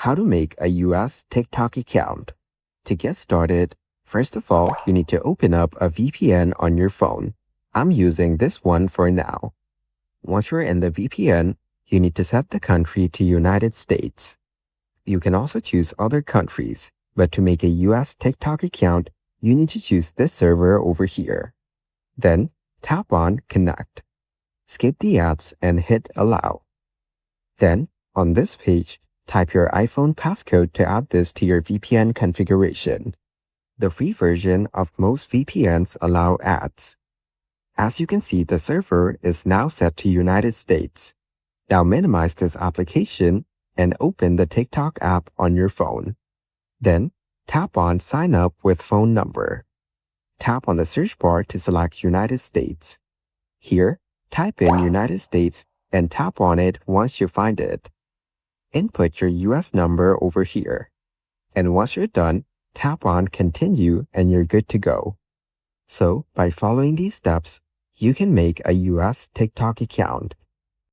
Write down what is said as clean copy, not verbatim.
How to make a US TikTok account. To get started, first of all, you need to open up a VPN on your phone. I'm using this one for now. Once you're in the VPN, you need to set the country to United States. You can also choose other countries, but to make a US TikTok account, you need to choose this server over here. Then, tap on Connect. Skip the ads and hit Allow. Then, on this page, type your iPhone passcode to add this to your VPN configuration. The free version of most VPNs allow ads. As you can see, the server is now set to United States. Now minimize this application and open the TikTok app on your phone. Then, tap on Sign Up with Phone Number. Tap on the search bar to select United States. Here, type in United States and tap on it once you find it. Input your US number over here. And once you're done, tap on Continue and you're good to go. So, by following these steps, you can make a US TikTok account.